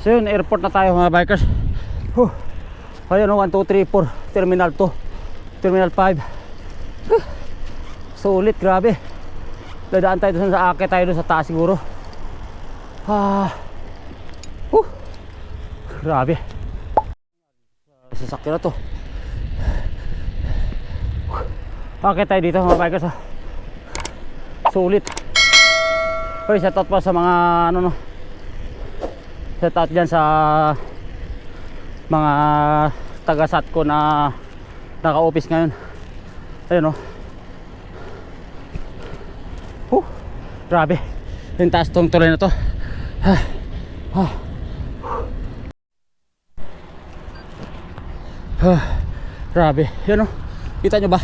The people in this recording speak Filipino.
So yun, airport na tayo mga bikers. Ayun o, 1, 2, 3, 4. Terminal 2, Terminal 5. Sulit, grabe. Dadaan tayo doon sa akit tayo doon sa taas siguro. Grabe. Sasakyan na to. Akit tayo dito mga bikers. Sulit. Hoy, shout out pa sa mga ano no. Shout out dyan sa mga taga-sat ko na naka-office ngayon. Ayun o. Grabe. Yung taas tong tuloy na to. Grabe. Yan o. Kita nyo ba?